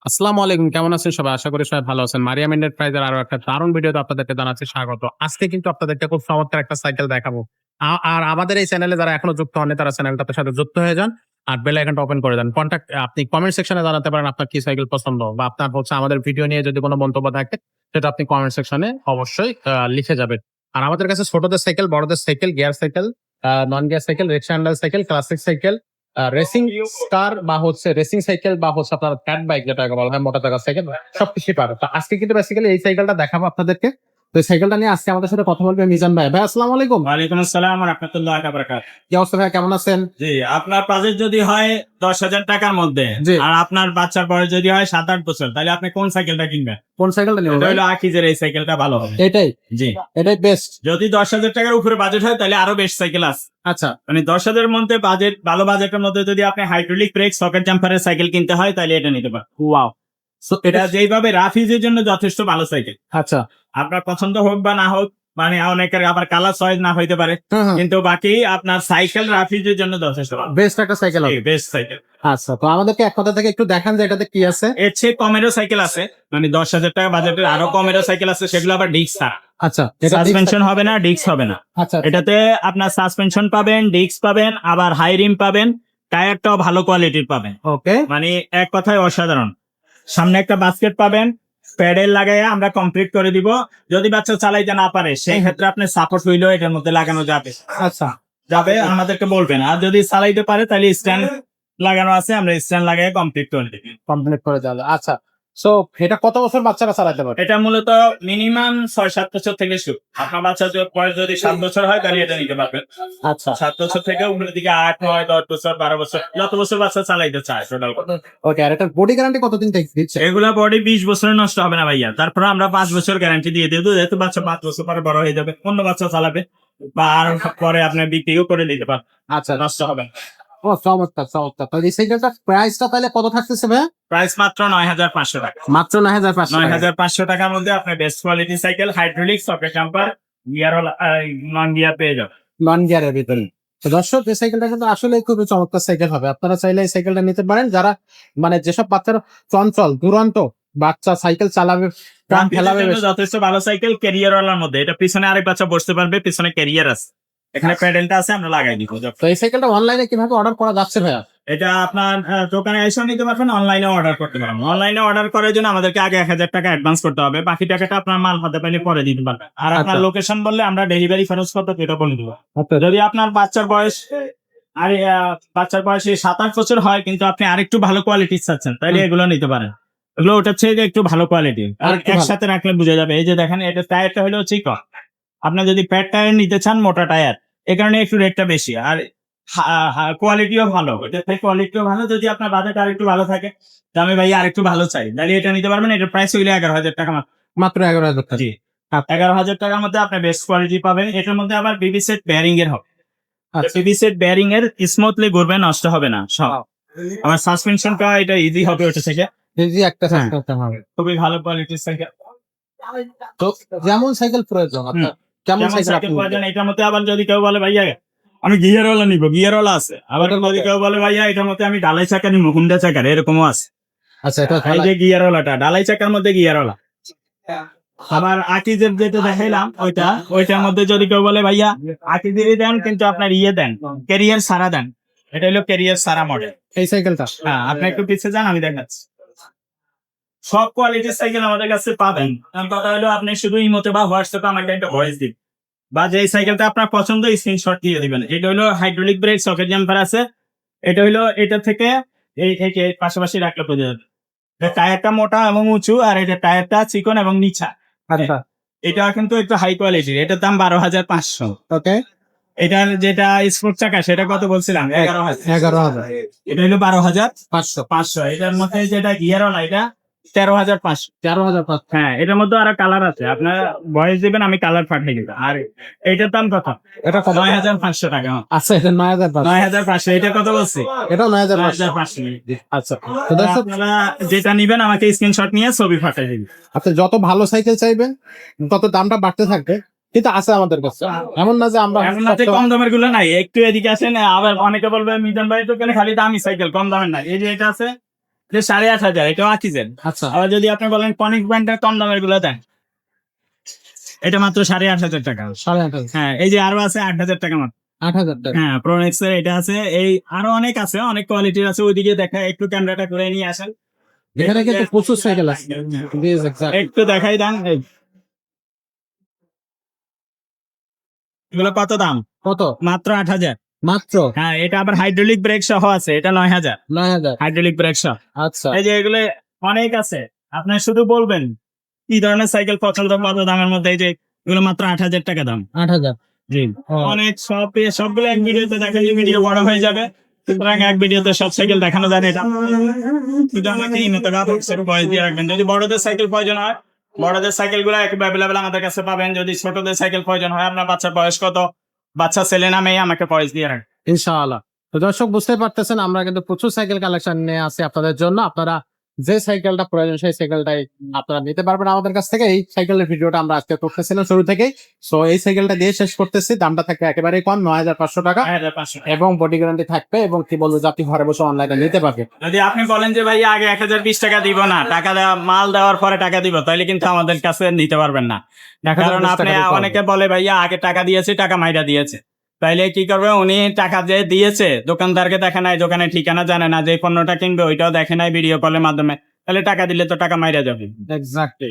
আসসালামু আলাইকুম। কেমন আছেন সবাই? আশা করি সবাই ভালো আছেন। মারিয়াম এন্টারপ্রাইজের আরো একটা দারুণ ভিডিওতে আপনাদেরকে জানাচ্ছি স্বাগত। আজকে কিন্তু আপনাদেরকে খুব চমৎকার একটা সাইকেল দেখাবো। আর আমাদের এই চ্যানেলে যারা এখনো যুক্ত হননি তারা চ্যানেলটার সাথে যুক্ত হয়ে যান। আর বেল আইকনটা ওপেন করে দেন। আপনি কমেন্ট সেকশনে জানাতে পারেন আপনার কি সাইকেল পছন্দ বা আপনার আমাদের ভিডিও নিয়ে যদি কোনো মন্তব্য থাকে সেটা আপনি কমেন্ট সেকশনে অবশ্যই লিখে যাবেন। আর আমাদের কাছে ছোটদের সাইকেল, বড়দের cycle, gear cycle, non gear cycle, rickshaw handle cycle, classic cycle, racing car বা রেসিং সাইকেল বা আপনার ফ্যাট বাইক যেটাকে বলা হয় মোটা টাকার সাইকেল সবকিছুই পাবে। তো আজকে কিন্তু বেসিক্যালি এই সাইকেলটা দেখাবো আপনাদেরকে। তো এই সাইকেলটা নিয়ে আজকে আমাদের সাথে কথা বলবে মিজান ভাই। ভাই আসসালামু আলাইকুম। ওয়ালাইকুম আসসালাম ওয়া রাহমাতুল্লাহি ওয়া বারাকাতুহু। কি অবস্থা ভাই, কেমন আছেন? জি, আপনার বাজেট যদি হয় 10,000 টাকার মধ্যে জি। আর আপনার বাচ্চার বয়স যদি হয় 7-8 বছর, তাহলে আপনি কোন সাইকেলটা কিনবেন? কোন সাইকেলটা নিব এটা ভাই? হলো আকিজের এই সাইকেলটা ভালো হবে। এটাই জি, এটাই বেস্ট। যদি 10,000 টাকার উপরে বাজেট হয় তাহলে আরো বেস্ট সাইকেল আছে। আচ্ছা, মানে 10,000 এর মধ্যে বাজেট, ভালো বাজেটের মধ্যে যদি আপনি হাইড্রোলিক ব্রেক সকেট জাম্পারের সাইকেল কিনতে হয় তাহলে এটা নিতে পারেন। ওয়াও। সো এটা যেইভাবে রাফ ইউজের জন্য যথেষ্ট ভালো সাইকেল। আচ্ছা। আপনার পছন্দ হোক বা না হোক, মানে অনেকের আবার কালার চয়েস না হইতে পারে, কিন্তু বাকি আপনার সাইকেল রাফ ইউজের জন্য যথেষ্ট ভালো। বেস্ট একটা সাইকেল হবে। Best cycle. আচ্ছা, তো আমাদেরকে এক কথা থেকে একটু দেখান যে এটাতে কি আছে। এর চেয়ে কমেরও সাইকেল আছে, মানে 10,000 টাকা বাজেটের আরো কমেরও সাইকেল আছে, সেগুলো আবার ডিস্ক ছাড়া। আচ্ছা, এটা সাসপেনশন হবে না, ডিস্ক হবে না। আচ্ছা, এটাতে আপনার সাসপেনশন পাবেন, ডিস্ক পাবেন, আবার হাই রিম পাবেন, টায়ারটাও ভালো কোয়ালিটির পাবেন। ওকে। মানে এক কথায় অসাধারণ। সামনে একটা বাস্কেট পাবেন, প্যাডেল লাগাইয়া আমরা কমপ্লিট করে দিব। যদি বাচ্চা চালাইতে না পারে সেই ক্ষেত্রে আপনি সাপোর্ট হুইলও এটার মধ্যে লাগানো যাবে। আচ্ছা, যাবে, আমাদেরকে বলবেন। আর যদি চালাইতে পারে তাহলে স্ট্যান্ড লাগানো আছে, আমরা স্ট্যান্ড লাগাই কমপ্লিট করে দিই। কমপ্লিট করে দেওয়া। আচ্ছা, সো এটা কত বছর বাচ্চারা চালাতে পারে? এটা মূলত মিনিমাম 6-7 বছর থেকে শুরু। আপনার বাচ্চার বয়স যদি 7 বছর হয় তাহলে এটা নিতে পারবেন। আচ্ছা, 7 বছর থেকে উপরের দিকে 8, 9, 10 বছর, 12 বছর, যত বছর বাচ্চা চালাইতে চায় টোটাল। ওকে। আর এটার বডি গ্যারান্টি কতদিন দিচ্ছে? এগুলা বডি 20 বছরে নষ্ট হবে না ভাইয়া। তারপরে আমরা 5 বছর গ্যারান্টি দিয়ে দেবো, যেহেতু বাচ্চা 5 বছর পরে বড় হয়ে যাবে, অন্য বাচ্চা চালাবে বা আর পরে আপনি বিক্রিও করে দিতে পারেন। আচ্ছা, নষ্ট হবে না। ও চমৎকার চমৎকার। তো এই সাইকেলটার প্রাইসটা তাহলে কত থাকতেছে ভাই? প্রাইস মাত্র 9,500 টাকা। মাত্র 9,500 টাকা। 9,500 টাকার মধ্যে আপনি best quality cycle, hydraulic socket jumper, gear non gear পেয়ে যাবেন। নন গিয়ারের ভিতরে। তো দর্শক, এই সাইকেলটা কিন্তু আসলে খুবই চমৎকার সাইকেল হবে। আপনারা চাইলে এই সাইকেলটা নিতে পারেন। যারা মানে যেসব বাচ্চারা চঞ্চল, দুরন্ত বাচ্চা সাইকেল চালাবে, প্রাণ ফেলাবে বেশি। যথেষ্ট ভালো সাইকেল, ক্যারিয়ার ওয়ালার মধ্যে। এটা পিছনে আরেক বাচ্চা বসতে পারবে, পিছনে ক্যারিয়ার আছে, এখানে প্যাডেলটা আছে, আমরা লাগাই দিব। তো এই সাইকেলটা অনলাইনে কিভাবে অর্ডার করা যাচ্ছে ভাইয়া? এটা আপনার দোকানে এসেও নিতে পারবেন, অনলাইনে অর্ডার করতে পারবেন। অনলাইনে অর্ডার করার জন্য আমাদেরকে আগে 1,000 টাকা অ্যাডভান্স করতে হবে, বাকি টাকাটা আপনার মাল হাতে পাইলে পরে দিতে পারবেন। আর আপনার আচ্ছা। লোকেশন বললে আমরা ডেলিভারি খরচ কত এটা বলে দেবো। আচ্ছা। যদি আপনার বাচ্চার বয়স আর বাচ্চার বয়স 7-8 বছর হয়, কিন্তু আপনি আরেকটু ভালো কোয়ালিটি চাচ্ছেন, তাহলে এগুলো নিতে পারেন। এগুলো ওটার চেয়ে একটু ভালো কোয়ালিটি, আর আরেকটু ভালো। একসাথে রাখলে বোঝা যাবে। এই যে দেখেন, এটা টায়ারটা হলো চিকন। আপনি যদি প্যাড টায়ার নিতে চান, মোটা টায়ার, এই কারণে একটু রেটটা বেশি। আর কোয়ালিটিও ভালো, এটাতে কোয়ালিটিও ভালো। যদি আপনার বাজেট আর একটু ভালো থাকে, দামে ভাই আর একটু ভালো চাই, তাহলে এটা নিতে পারবেন। এটার প্রাইস হইলে 11,000 টাকা মাত্র। মাত্র 11,000 টাকা। জি, 11,000 টাকার মধ্যে আপনি বেস্ট কোয়ালিটি পাবেন। এটার মধ্যে আবার বিবি সেট বেয়ারিং এর হবে। আচ্ছা। বিবি সেট বেয়ারিং এর স্মুথলি ঘুরবে, নষ্ট হবে না সব। আমার সাসপেনশনটা এটা ইজি হবে ওটা থেকে। এই যে একটা হ্যাঁ। সাইকেল করতে হবে। খুবই ভালো কোয়ালিটির সাইকেল। তো যেমন সাইকেল প্রয়োজন আপনার, কেমন যেমন সাইকেল সাইকেল আপনি প্রয়োজন, এটার মধ্যে আবার যদি কেউ বলে ভাইয়া আমি গিয়ারওয়ালা নিবো, গিয়ারওয়ালা আছে। আবার যদি কেউ বলে ভাইয়া এটার মধ্যে আমি ডালাই চাকা নিবো, হুন্ডা চাকার, এরকমও আছে। আচ্ছা, এটা এই যে গিয়ারওয়ালাটা, ডালাই চাকার মধ্যে গিয়ারওয়ালা। আবার আকিজের যেটা দেখাইলাম ওইটার মধ্যে যদি কেউ বলে ভাইয়া আকিজেরই দেন, কিন্তু আপনার ইয়ে দেন, ক্যারিয়ার সারা দেন, এটা হলো ক্যারিয়ার সারা মডেল। এই সাইকেলটা। হ্যাঁ, আপনি একটু পিছিয়ে যান, আমি দেখাচ্ছি। সব কোয়ালিটির সাইকেল আমাদের কাছে পাবেন। কথা হলো আপনি শুধু ইমোতে বা হোয়াটসঅ্যাপে আমাকে একটা ভয়েস দিন, বা যে সাইকেলটা আপনার পছন্দ স্ক্রিনশট দিয়ে দিবেন। এটা হলো হাইড্রোলিক ব্রেক সকেট জাম্পার আছে। এটা হলো এটা থেকে এই পাশাপাশি রাখলে বোঝা যাবে। টায়ারটা মোটা এবং উঁচু, আর এটা টায়ারটা চিকন এবং নিচা। আচ্ছা। এটা কিন্তু একটু হাই কোয়ালিটির। এটার দাম 12,500। ওকে। এটার যেটা স্পোর্ট চাকা সেটা কত বলছিলাম? 11,000। 11,000। এটা হলো 500। 12,500। এটার মধ্যে যেটা গিয়ারওয়ালা, এটা 13,500। 13,500। হ্যাঁ, এটার মধ্যে আরো কালার আছে, আপনার ভয়েস দিবেন, আমি কালার পাঠিয়ে দিব। আর এটার দাম কত? এটা কত? 9,500 টাকা। আচ্ছা, এটা 9,500। 9,500। এটা কত বলছি? এটাও 9,500। 9,500। আচ্ছা, তো দর্শক, আপনারা যেটা নিবেন আমাকে স্ক্রিনশট নিয়ে ছবি পাঠিয়ে দিন। আপনি যত ভালো সাইকেল চাইবেন তত দামটা বাড়তে থাকবে, কিন্তু আছে আমাদের কাছে। এমন না যে আমরা এমন না যে কম দামের গুলো নাই। একটু এদিকে আসেন, আবার অনেকে বলবে মিজান ভাই তো খালি দামি সাইকেল, কম দামের নাই। এই যে এটা আছে, এটা 8,500 এটা আকিজেন। আচ্ছা আবার যদি আপনি বলেন কনিক ব্র্যান্ডের কম দামের গুলো দেন, এটা মাত্র 8,500 টাকা। 8,500 হ্যাঁ, এই যে আরো আছে 8,000 টাকা মাত্র। 8,000 টাকা হ্যাঁ, প্রোনেক্স এর এটা আছে, এই আরো অনেক আছে, অনেক কোয়ালিটির আছে। ওইদিকে দেখা, একটু ক্যামেরাটা করে নিয়ে আসেন। এখানে কিন্তু প্রচুর সাইকেল আছে Yes, exactly. একটু দেখাই দেন। এগুলো কত দাম? কত মাত্র 8,000। মাত্র হ্যাঁ, এটা আবার হাইড্রোলিক ব্রেক সহ আছে, এটা 9,000 9,000 হাইড্রোলিক ব্রেক সহ। আচ্ছা এই যে এগুলো অনেক আছে, আপনি শুধু বলবেন কি ধরনের সাইকেল পছন্দ, কত দামের মধ্যে। এই যে এগুলো মাত্র 8,000 টাকা দাম। 8,000 জি, ও। অনেক সবগুলো এক ভিডিওতে দেখালে ভিডিও বড় হয়ে যাবে, সুতরাং এক ভিডিওতে সব সাইকেল দেখানো যায় না। এটা শুধু আমাকে বয়স দিয়ে রাখবেন। যদি বড়দের সাইকেল প্রয়োজন হয়, বড়দের সাইকেল গুলো অ্যাভেলেবেল আমাদের কাছে পাবেন। যদি ছোটদের সাইকেল প্রয়োজন হয়, আপনার বাচ্চার বয়স কত, বাচ্চা ছেলে না মেয়ে, আমাকে বয়স দিয়ে রাখবেন। ইনশাআল্লাহ। তো দর্শক বুঝতে পারতেছেন আমরা কিন্তু প্রচুর সাইকেল কালেকশন নিয়ে আসি আপনাদের জন্য। আপনারা যে সাইকেলটা প্রয়োজন সেই সাইকেলটাই আপনারা নিতে পারবেন আমাদের কাছ থেকে। এই সাইকেলের ভিডিওটা আমরা আজকে করতেছিলাম শুরু থেকেই। সো এই সাইকেলটা দিয়ে শেষ করতেছি। দামটা থাকবে একেবারেই কম, 9,500 টাকা 9,500। এবং বডি গ্যারান্টি থাকবে এবং কি বলবো যে আপনি ঘরে বসে অনলাইনে নিতে পারবেন। যদি আপনি বলেন যে ভাই আগে 1,020 টাকা দিব না, টাকা দেওয়া মাল দেওয়ার পরে টাকা দিব, তাহলে কিন্তু আমাদের কাছে নিতে পারবেন না। 1,020 কারণ টাকা আপনি দিতে হবে। অনেকে বলে ভাইয়া আগে টাকা দিয়েছে, টাকা মাইরা দিয়েছে। তাইলে কি করবে, উনি টাকা যে দিয়েছে দোকানদারকে দেখে নাই, দোকানে ঠিকানা জানে না, যে পণ্যটা কিনবে ওইটাও দেখে নাই ভিডিও কলের মাধ্যমে, তাহলে টাকা দিলে তো টাকা মাইরা যাবে। এক্স্যাক্টলি।